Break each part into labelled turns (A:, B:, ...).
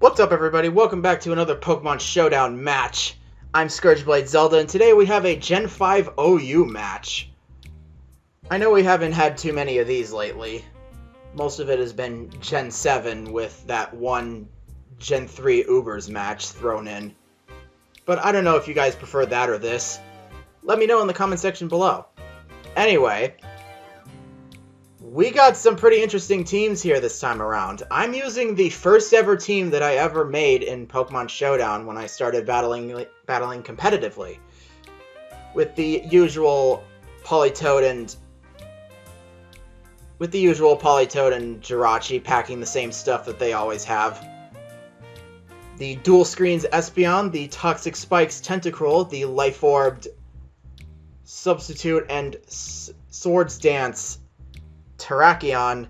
A: What's up, everybody? Welcome back to another Pokemon Showdown match. I'm ScourgeBladeZelda, and today we have a Gen 5 OU match. I know we haven't had too many of these lately. Most of it has been Gen 7 with that one Gen 3 Ubers match thrown in. But I don't know if you guys prefer that or this. Let me know in the comment section below. Anyway, we got some pretty interesting teams here this time around. I'm using the first ever team that I ever made in Pokemon Showdown when I started battling competitively. With the usual Politoed and Jirachi packing the same stuff that they always have. The Dual Screens Espeon, the Toxic Spikes Tentacruel, the Life Orbed Substitute and Swords Dance Terrakion,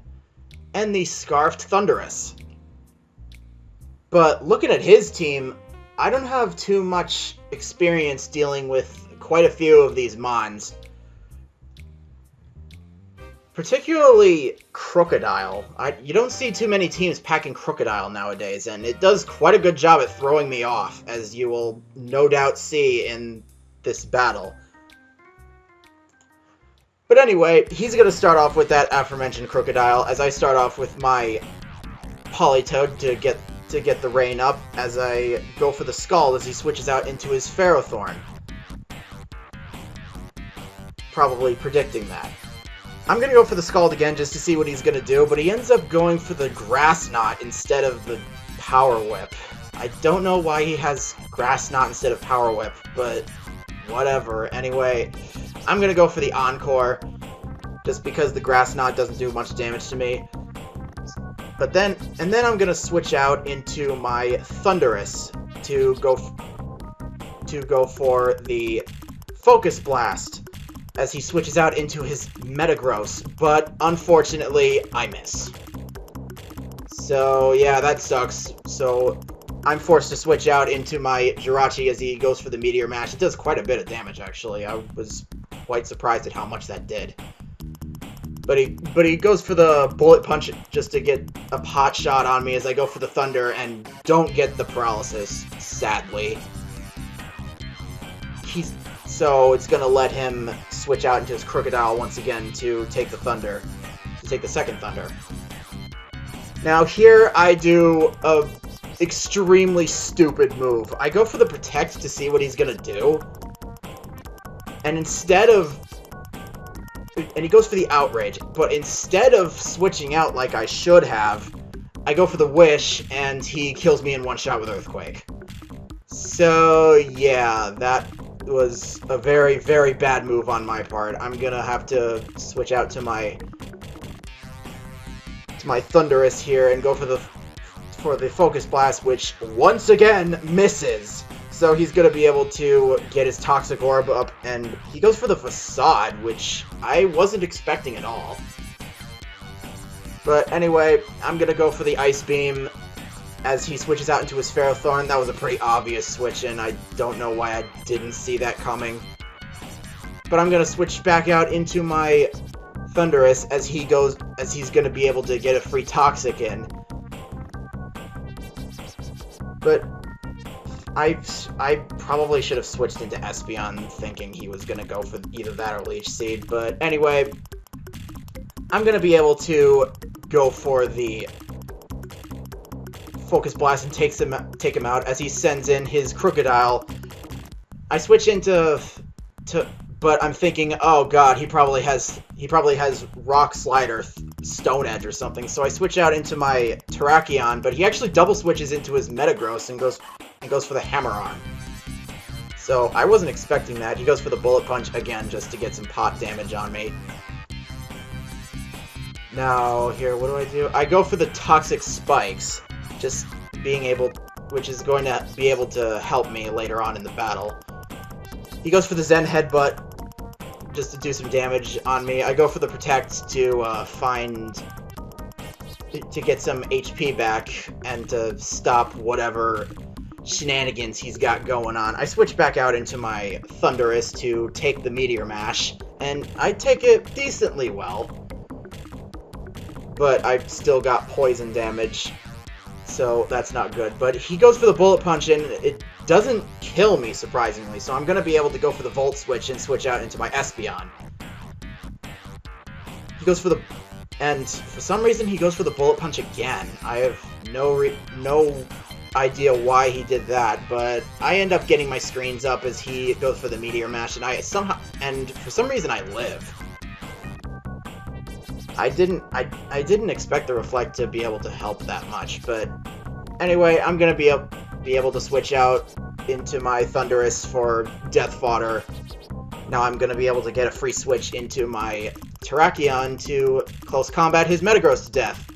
A: and the Scarfed Thundurus. But looking at his team, I don't have too much experience dealing with quite a few of these Mons. Particularly Krookodile. You don't see too many teams packing Krookodile nowadays, and it does quite a good job at throwing me off, as you will no doubt see in this battle. But anyway, he's going to start off with that aforementioned Krookodile, as I start off with my Politoed to get the rain up, as I go for the Scald as he switches out into his Ferrothorn. Probably predicting that. I'm going to go for the Scald again just to see what he's going to do, but he ends up going for the Grass Knot instead of the Power Whip. I don't know why he has Grass Knot instead of Power Whip, but whatever. Anyway, I'm going to go for the Encore, just because the Grass Knot doesn't do much damage to me. And then I'm going to switch out into my Thundurus to go for the Focus Blast, as he switches out into his Metagross, but unfortunately, I miss. So yeah, that sucks. So I'm forced to switch out into my Jirachi as he goes for the Meteor Mash. It does quite a bit of damage, actually. I was quite surprised at how much that did. But he goes for the Bullet Punch just to get a pot shot on me as I go for the Thunder and don't get the Paralysis, sadly. So it's going to let him switch out into his Krookodile once again to take the Thunder, to take the second Thunder. Now here I do a extremely stupid move. I go for the Protect to see what he's going to do. And he goes for the Outrage, but instead of switching out like I should have, I go for the Wish, and he kills me in one shot with Earthquake. So yeah, that was a very, very bad move on my part. I'm gonna have to switch out to my Thundurus here and go for the Focus Blast, which once again misses. So he's gonna be able to get his Toxic Orb up, and he goes for the Facade, which I wasn't expecting at all. But anyway, I'm gonna go for the Ice Beam as he switches out into his Ferrothorn. That was a pretty obvious switch, and I don't know why I didn't see that coming. But I'm gonna switch back out into my Thundurus as he's gonna be able to get a free Toxic in. But I probably should have switched into Espeon thinking he was gonna go for either that or Leech Seed. But anyway, I'm gonna be able to go for the Focus Blast and take him out as he sends in his Krookodile. I switch into but I'm thinking, oh god, he probably has Rock Slide or Stone Edge or something. So I switch out into my Terrakion, but he actually double switches into his Metagross and goes for the Hammer Arm. So I wasn't expecting that. He goes for the Bullet Punch again just to get some pot damage on me. Now here, what do? I go for the Toxic Spikes, just which is going to be able to help me later on in the battle. He goes for the Zen Headbutt just to do some damage on me. I go for the Protect to get some HP back and to stop whatever shenanigans he's got going on. I switch back out into my Thundurus to take the Meteor Mash, and I take it decently well. But I've still got poison damage. So that's not good. But he goes for the Bullet Punch, and it doesn't kill me, surprisingly. So I'm going to be able to go for the Volt Switch and switch out into my Espeon. He goes for the... And for some reason, he goes for the Bullet Punch again. I have no idea why he did that, but I end up getting my screens up as he goes for the Meteor Mash, and for some reason I live. I didn't expect the Reflect to be able to help that much, but anyway, I'm gonna be able to switch out into my Thundurus for Death Fodder. Now I'm gonna be able to get a free switch into my Terrakion to close combat his Metagross to death.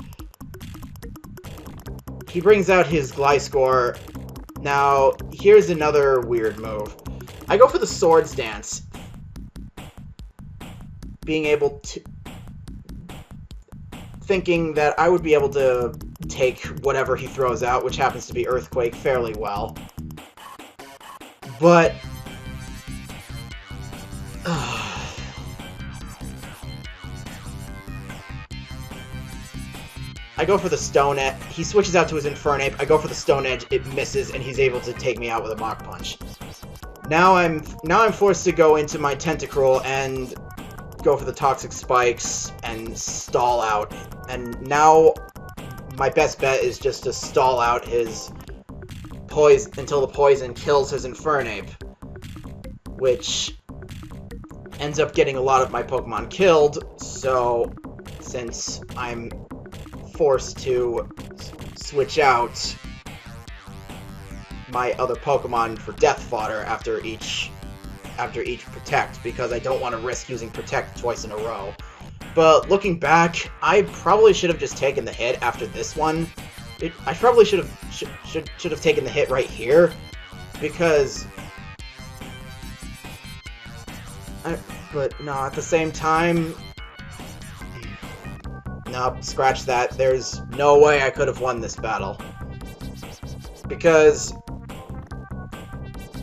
A: He brings out his Gliscor. Now, here's another weird move. I go for the Swords Dance. Thinking that I would be able to take whatever he throws out, which happens to be Earthquake, fairly well. But... I go for the Stone Edge. He switches out to his Infernape. I go for the Stone Edge. It misses, and he's able to take me out with a Mach Punch. Now I'm forced to go into my Tentacruel and go for the Toxic Spikes and stall out. And now my best bet is just to stall out his poison until the poison kills his Infernape, which ends up getting a lot of my Pokemon killed. So since I'm forced to switch out my other Pokemon for Death Fodder after each Protect, because I don't want to risk using Protect twice in a row. But looking back, I probably should have just taken the hit after this one. I probably should have taken the hit right here, because but no, at the same time, nope, scratch that. There's no way I could have won this battle. Because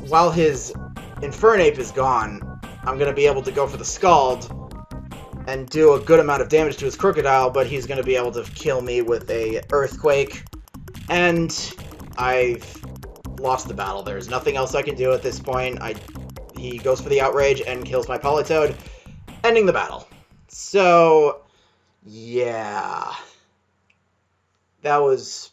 A: while his Infernape is gone, I'm going to be able to go for the Scald and do a good amount of damage to his Krookodile, but he's going to be able to kill me with a Earthquake, and I've lost the battle. There's nothing else I can do at this point. He goes for the Outrage and kills my Politoed, ending the battle. So... yeah, that was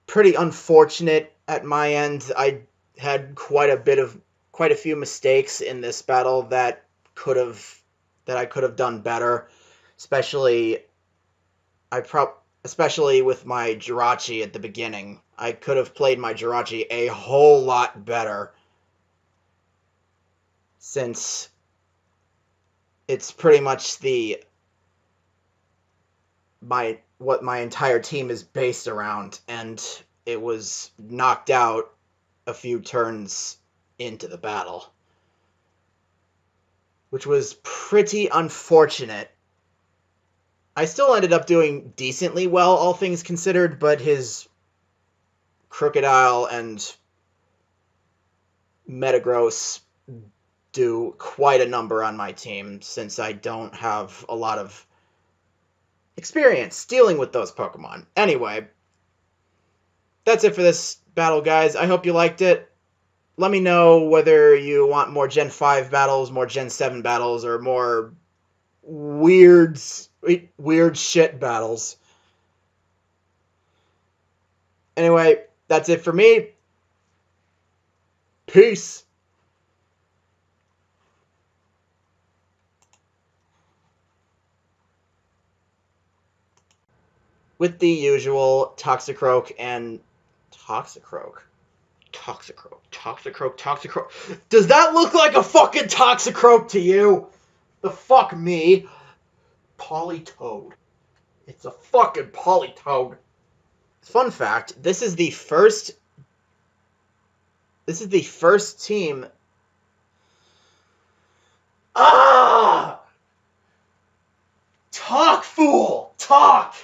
A: pretty unfortunate at my end. I had quite a few mistakes in this battle that I could have done better, especially with my Jirachi at the beginning. I could have played my Jirachi a whole lot better, since it's pretty much what my entire team is based around, and it was knocked out a few turns into the battle, which was pretty unfortunate. I still ended up doing decently well, all things considered, but his Krookodile and Metagross do quite a number on my team, since I don't have a lot of experience dealing with those Pokemon. Anyway, that's it for this battle, guys. I hope you liked it. Let me know whether you want more Gen 5 battles, more Gen 7 battles, or more weird shit battles. Anyway, that's it for me. Peace. With the usual Toxicroak and... Toxicroak? Toxicroak. Does that look like a fucking Toxicroak to you? The fuck me. Politoed. It's a fucking Politoed. Fun fact, this is the first team... Ah! Talk, fool! Talk!